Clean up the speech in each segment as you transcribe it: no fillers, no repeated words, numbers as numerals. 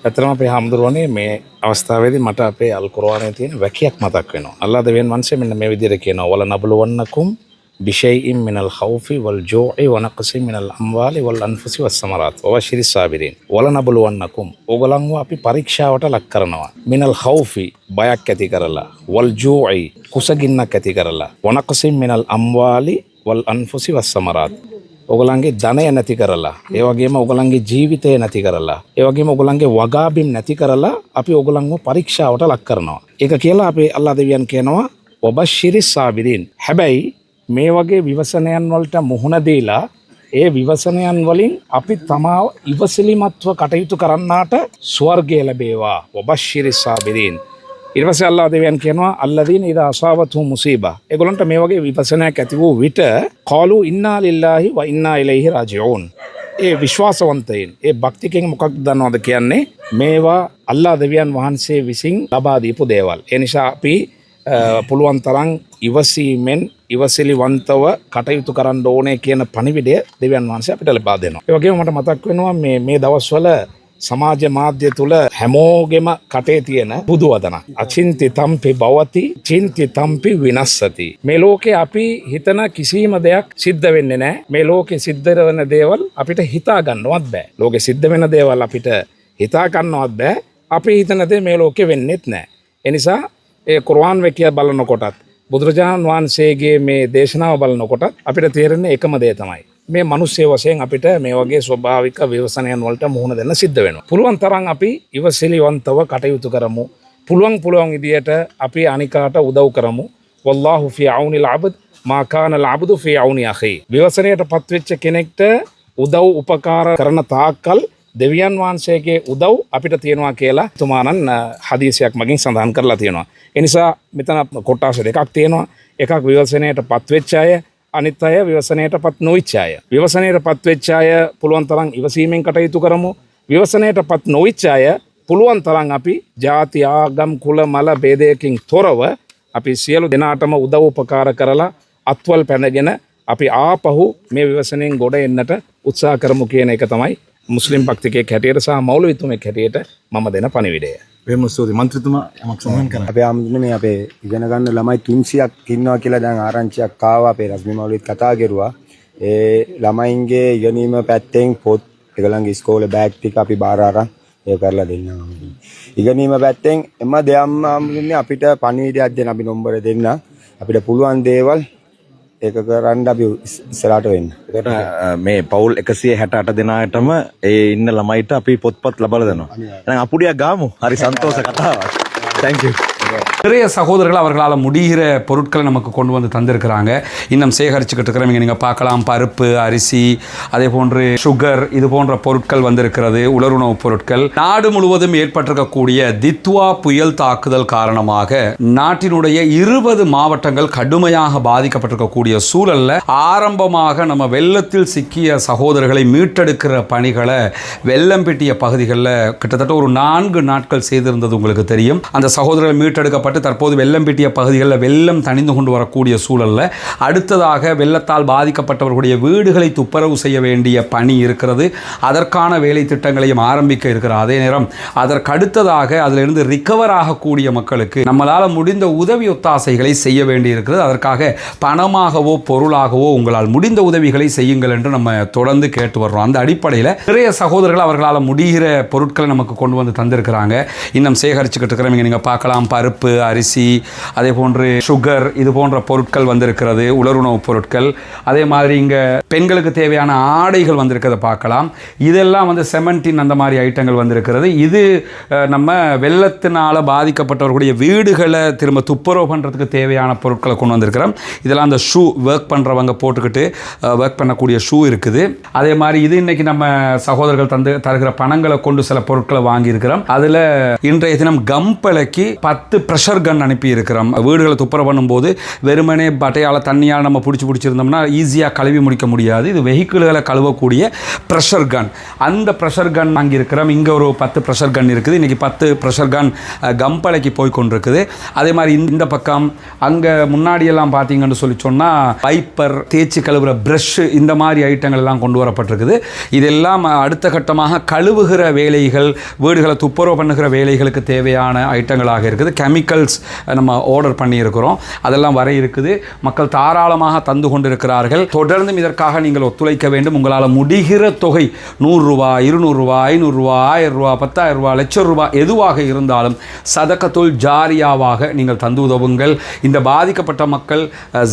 ඇත්තටම අපේ හාමුදුරුවනේ මේ අවස්ථාවේදී මට අපේ අල් කුර්ආනයේ තියෙන වැකියක් මතක් වෙනවා. අල්ලාහ් දෙවියන් වහන්සේ මෙන්න මේ විදිහට කියනවා වල නබ්ලුවන්නකුම් බිෂයිඉන් මිනල් ඛෞෆි වල් ජූഇ වනක්සින් මිනල් අම්වාලි වල් අන්ෆුසි වස් සමරාත් වබෂිරිස් සාබිරින්. වල නබ්ලුවන්නකුම් ඕගලන්ව අපි පරීක්ෂාවට ලක් කරනවා. මිනල් ඛෞෆි බයක් ඇති කරලා වල් ජූഇ කුසගින්නක් ඇති කරලා වනක්සින් මිනල් අම්වාලි වල් අන්ෆුසි වස් සමරාත් ඔගලන්ගේ ධනය නැති කරලා ඒ වගේම ඔගලන්ගේ ජීවිතය නැති කරලා ඒ වගේම ඔගලන්ගේ වගාබිම් නැති කරලා අපි ඔගලන්ව පරීක්ෂාවට ලක් කරනවා. ඒක කියලා අපේ අල්ලාහ් දෙවියන් කියනවා වබෂිරිස් සාබිරින්. හැබැයි මේ වගේ විවසනයන් වලට මුහුණ දීලා ඒ විවසනයන් වලින් අපි තමාව ඉවසිලිමත්ව කටයුතු කරන්නාට ස්වර්ගය ලැබේවා. වබෂිරිස් සාබිරින්. ඊට පස්සේ අල්ලාහ් දෙවියන් කියනවා අල්ලදීන ඉදා අසාබතුහු මුසීබා. ඒගොල්ලන්ට මේ වගේ විපස්සනාවක් ඇති වූ විට කාලු ඉන්නා ලිල්ලාහි ව ඉන්නා ඉලෛහි රාජිඋන්. ඒ විශ්වාසවන්තයින් ඒ භක්තිකෙන් මොකක්ද දන්නවද කියන්නේ? මේවා අල්ලාහ් දෙවියන් වහන්සේ විසින් ලබා දීපු දේවල්. ඒ නිසා අපි පුළුවන් තරම් ඉවසීමෙන් ඉවසිලිවන්තව කටයුතු කරන්න ඕනේ කියන පණිවිඩය දෙවියන් වහන්සේ අපිට ලබා දෙනවා. ඒ වගේම මට මතක් වෙනවා මේ දවස්වල සමාජ මාධ්‍ය තුල හැමෝගෙම කටේ තියෙන බුදු වදනක්. අචින්ති තම්පි භවති චින්ති තම්පි විනස්සති. මේ ලෝකේ අපි හිතන කිසිම දෙයක් සිද්ධ වෙන්නේ නැහැ. මේ ලෝකේ සිද්ධ වෙන දේවල් අපිට හිතා ගන්නවත් බෑ. ලෝකේ සිද්ධ වෙන දේවල් අපිට හිතා ගන්නවත් බෑ. අපි හිතන දේ මේ ලෝකේ වෙන්නේත් නැහැ. ඒ නිසා ඒ කුර්ආන් වැකිය බලනකොටත් බුදුරජාණන් වහන්සේගේ මේ දේශනාව බලනකොටත් අපිට තේරෙන්නේ එකම දේ තමයි. මේ මිනිස්සු වශයෙන් අපිට මේ වගේ ස්වභාවික විවසනයන් වලට මුහුණ දෙන්න සිද්ධ වෙනවා. පුළුවන් තරම් අපි ඉවසිලිවන්තව කටයුතු කරමු. පුළුවන් විදියට අපි අනිකාට උදව් කරමු. වල්ලාහු ෆී අවනිල් අබද් මා කානල් අබ්දු ෆී අවනි අඛී. විවසනයටපත් වෙච්ච කෙනෙක්ට උදව් උපකාර කරන තාක්කල් දෙවියන් වහන්සේගේ උදව් අපිට තියෙනවා කියලා තුමාණන් හදීසයක් මගින් සඳහන් කරලා තියෙනවා. ඒ නිසා මෙතන කොටස් දෙකක් තියෙනවා. එකක් විවසනයටපත් වෙච්ච අය, අනිත් අය විවසනයටපත් නොවිච්ච අය. විවසනයටපත් වෙච්ච අය පුළුවන් තරම් ඉවසීමෙන් කටයුතු කරමු. විවසනයටපත් නොවිච්ච අය පුළුවන් තරම් අපි ಜಾති ආගම් කුල මල ભેදයකින් තොරව අපි සියලු දෙනාටම උදව් උපකාර කරලා අත්වල් පැනගෙන අපි ආපහු මේ විවසනයෙන් ගොඩ එන්නට උත්සාහ කරමු කියන එක තමයි මුස්ලිම් භක්තිකයෙක් හැටියට සහ මෞලවිතුමෙක් හැටියට මම දෙන පණිවිඩය. වෙමස්තුති මන්ත්‍රීතුමා යමක් සඳහන් කරන්න. අපේ ආම්දුනේ අපේ ඉගෙන ගන්න ළමයි 300ක් ඉන්නවා කියලා දැන් ආරංචියක් ආවා. අපේ රස්මි මෞලවිත් කතා කරුවා. ඒ ළමයින්ගේ ඉගෙනීම පැත්තෙන් පොත් ඒගොල්ලන්ගේ ඉස්කෝලේ බෑග් ටික අපි බාර අරන් ඒක කරලා දෙන්නවා. ඉගෙනීම පැත්තෙන් එම දෙයක්ම ආම්දුනේ අපිට පණිවිඩයක් දෙන්න අපි නම්බර දෙන්න. අපිට පුළුවන් දේවල් ඒක කරන්න අපි ඉස්සරහට වෙන්න. ඒකට මේ පවුල් 168 දෙනාටම ඒ ඉන්න ළමයිට අපි පොත්පත් ලබා දෙනවා. එහෙනම් අපුඩියක් ගාමු. හරි සන්තෝෂ கතාවක්. Thank you. நிறைய சகோதரர்கள் அவர்களால் முடிகிற பொருட்களை நமக்கு கொண்டு வந்து தந்திருக்கிறாங்க. இன்னும் சேகரிச்சுக்கிட்டு இருக்கிறவங்க நீங்கள் பார்க்கலாம், பருப்பு, அரிசி, அதே போன்று சுகர், இது போன்ற பொருட்கள் வந்திருக்கிறது, உலருணவுப் பொருட்கள். நாடு முழுவதும் ஏற்பட்டிருக்கக்கூடிய தித்வா புயல் தாக்குதல் காரணமாக நாட்டினுடைய 20 மாவட்டங்கள் கடுமையாக பாதிக்கப்பட்டிருக்கக்கூடிய சூழல்ல ஆரம்பமாக நம்ம வெள்ளத்தில் சிக்கிய சகோதரர்களை மீட்டெடுக்கிற பணிகளை வெள்ளம்பிட்டிய பகுதிகளில் கிட்டத்தட்ட ஒரு 4 நாட்கள் செய்திருந்தது உங்களுக்கு தெரியும். அந்த சகோதரர்கள் மீட்டெடுக்கப்பட்டு தற்போது வெள்ளம்பிட்டிய பகுதிகளில் வெள்ளம் தணிந்து கொண்டு வரக்கூடிய சூழலில் அடுத்ததாக வெள்ளத்தால் பாதிக்கப்பட்டவர்களுடைய வீடுகளை துப்புரவு செய்ய வேண்டிய பணி இருக்கிறது. அதற்கான வேலை திட்டங்களையும் ஆரம்பிக்க இருக்கிறது. அதே நேரம் அதற்கு அடுத்ததாக அதிலிருந்து ரிகவர் ஆகக்கூடிய மக்களுக்கு நம்மளால் முடிந்த உதவி ஒத்தாசைகளை செய்ய வேண்டி இருக்கிறது. அதற்காக பணமாகவோ பொருளாகவோ உங்களால் முடிந்த உதவிகளை செய்யுங்கள் என்று நம்ம தொடர்ந்து கேட்டு வர்றோம். அந்த அடிப்படையில் நிறைய சகோதரர்கள் அவர்களால் முடிகிற பொருட்களை நமக்கு கொண்டு வந்து தந்திருக்கிறாங்க. இன்னும் சேகரிச்சுக்கிட்டு இருக்கிறவங்க நீங்கள் பார்க்கலாம், பருப்பு, அரிசி, அதே போன்று சுகர், இது போன்ற பொருட்கள் வந்திருக்கிறது, உலருணவுப் பொருட்கள். அதே மாதிரி இங்கே பெண்களுக்கு தேவையான ஆடைகள் வந்திருக்கிறத பார்க்கலாம். இதெல்லாம் வந்து செமெண்டின் அந்த மாதிரி ஐட்டங்கள் வந்திருக்கிறது. இது நம்ம வெள்ளத்தினால் பாதிக்கப்பட்டவர்களுடைய வீடுகளை திரும்ப துப்புரவு பண்ணுறதுக்கு தேவையான பொருட்களை கொண்டு வந்திருக்கிறோம். இதெல்லாம் அந்த ஷூ ஒர்க் பண்ணுறவங்க போட்டுக்கிட்டு ஒர்க் பண்ணக்கூடிய ஷூ இருக்குது. அதே மாதிரி இது இன்றைக்கி நம்ம சகோதரர்கள் தருகிற பணங்களை கொண்டு சில பொருட்களை வாங்கியிருக்கிறோம். அதில் இன்றைய தினம் கம்பளைக்கு 10 ப்ரெஷர் ப்ரெஷர் கன் அனுப்பி இருக்கிறோம். வீடுகளை துப்புரவு பண்ணும்போது வெறுமனே பட்டையால் தண்ணியால் நம்ம பிடிச்சிருந்தோம்னா ஈஸியாக கழுவி முடிக்க முடியாது. இது வெஹிக்கிள்களை கழுவக்கூடிய ப்ரெஷர் கன். அந்த ப்ரெஷர் கன் வாங்கியிருக்கிறோம். இங்கே ஒரு 10 ப்ரெஷர் கன் இருக்குது. இன்றைக்கி 10 ப்ரெஷர் கன் கம்பளைக்கு போய் கொண்டிருக்குது. அதே மாதிரி இந்த பக்கம் அங்கே முன்னாடியெல்லாம் பார்த்தீங்கன்னு சொல்லி சொன்னால் வைப்பர், தேய்ச்சி கழுவுற ப்ரஷ், இந்த மாதிரி ஐட்டங்கள் எல்லாம் கொண்டு வரப்பட்டிருக்குது. இதெல்லாம் அடுத்த கட்டமாக கழுவுகிற வேலைகள், வீடுகளை துப்புரவு பண்ணுகிற வேலைகளுக்கு தேவையான ஐட்டங்களாக இருக்குது. கெமிக்கல்ஸ் நம்ம ஆர்டர் பண்ணியிருக்கிறோம். அதெல்லாம் வர இருக்குது. மக்கள் தாராளமாக தந்து கொண்டிருக்கிறார்கள். தொடர்ந்தும் இதற்காக நீங்கள் ஒத்துழைக்க வேண்டும். உங்களால் முடிகிற தொகை 100 ரூபா, 200 ரூபா, 500 ரூபா, 1000 ரூபா, 10,000 ரூபா, லட்சம் ரூபா எதுவாக இருந்தாலும் சதகத்துல் ஜாரியாவாக நீங்கள் தந்து உதவுங்கள். இந்த பாதிக்கப்பட்ட மக்கள்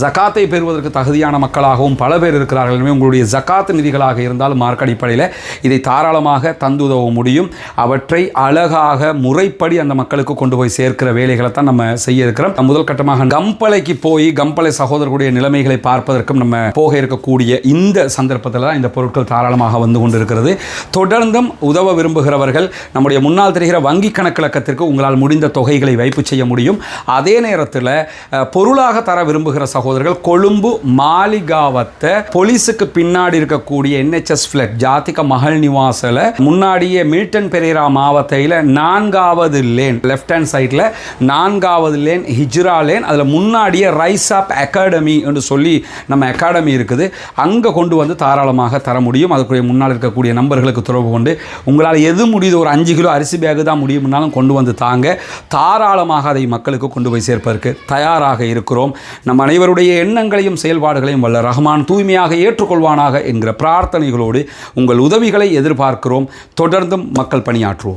ஜகாத்தை பெறுவதற்கு தகுதியான மக்களாகவும் பல பேர் இருக்கிறார்கள். எனவே உங்களுடைய ஜகாத் நிதிகளாக இருந்தாலும் மார்க்க அடிப்படையில் இதை தாராளமாக தந்து உதவ முடியும். அவற்றை அழகாக முறைப்படி அந்த மக்களுக்கு கொண்டு போய் சேர்க்கிற வேலைகளை தான் நம்ம செய்ய இருக்கிறோம். முதல் கட்டமாக கம்பளைக்கு போய் கம்பளை சகோதரர்களுடைய நிலைமைகளை பார்ப்பதற்கும் நம்ம போக இருக்கக்கூடிய இந்த சந்தர்ப்பத்தில் தான் இந்த பொருட்கள் தாராளமாக வந்து கொண்டிருக்கிறது. தொடர்ந்தும் உதவ விரும்புகிறவர்கள் நம்முடைய முன்னால் தெரிகிற வங்கி கணக்கிழக்கத்திற்கு உங்களால் முடிந்த தொகைகளை வைப்பு செய்ய முடியும். அதே நேரத்தில் பொருளாக தர விரும்புகிற சகோதரர்கள் கொழும்பு மாளிகாவத்தை போலீஸுக்கு பின்னாடி இருக்கக்கூடிய NHS ஃபிளட் ஜாதிக மகள் நிவாசில் முன்னாடியே மில்டன் பெரேரா மாவட்டத்தில் 4வது லேன் லெஃப்ட் ஹேண்ட் சைடில் 4வது லேன் ஹிஜ்ரா லேன், அதில் முன்னாடியே ரைஸ் ஆப் அகாடமி என்று சொல்லி நம்ம அகாடமி இருக்குது. அங்கே கொண்டு வந்து தாராளமாக தர முடியும். அதுக்குரிய முன்னால் இருக்கக்கூடிய நம்பர்களுக்கு தொடர்பு கொண்டு உங்களால் எது முடியுது, ஒரு 5 கிலோ அரிசி பேகு தான் முடியும்னாலும் கொண்டு வந்து தாங்க. தாராளமாக அதை மக்களுக்கு கொண்டு போய் சேர்ப்பதற்கு தயாராக இருக்கிறோம். நம் அனைவருடைய எண்ணங்களையும் செயல்பாடுகளையும் வல்ல ரஹ்மான் தூய்மையாக ஏற்றுக்கொள்வானாக என்கிற பிரார்த்தனைகளோடு உங்கள் உதவிகளை எதிர்பார்க்கிறோம். தொடர்ந்தும் மக்கள் பணியாற்றுவோம்.